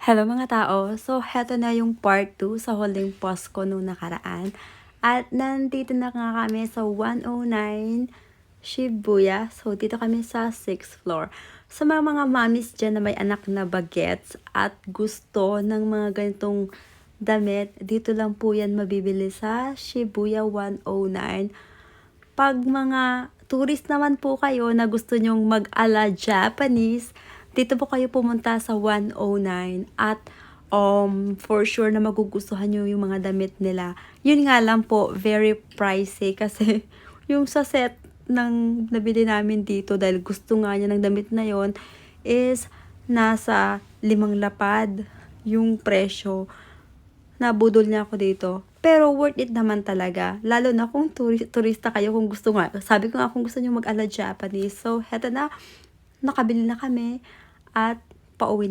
Hello mga tao! So, heto na yung part 2 sa huling post ko nung nakaraan. At nandito na nga kami sa 109 Shibuya. So, dito kami sa 6th floor. Sa mga mommies dyan na may anak na bagets at gusto ng mga ganitong damit, dito lang po yan mabibili sa Shibuya 109. Pag mga tourist naman po kayo na gusto nyong mag-ala Japanese, dito po kayo pumunta sa 109 at for sure na magugustuhan nyo yung mga damit nila. Yun nga lang po, very pricey kasi yung sa set ng nabili namin dito dahil gusto nga niya ng damit na yon is nasa 5,000 yung presyo. Nabudol niya ako dito. Pero worth it naman talaga. Lalo na kung turista kayo, kung gusto nga. Sabi ko nga kung gusto niyo mag-ala Japanese. So, heto na. Nakabili na kami at pauwi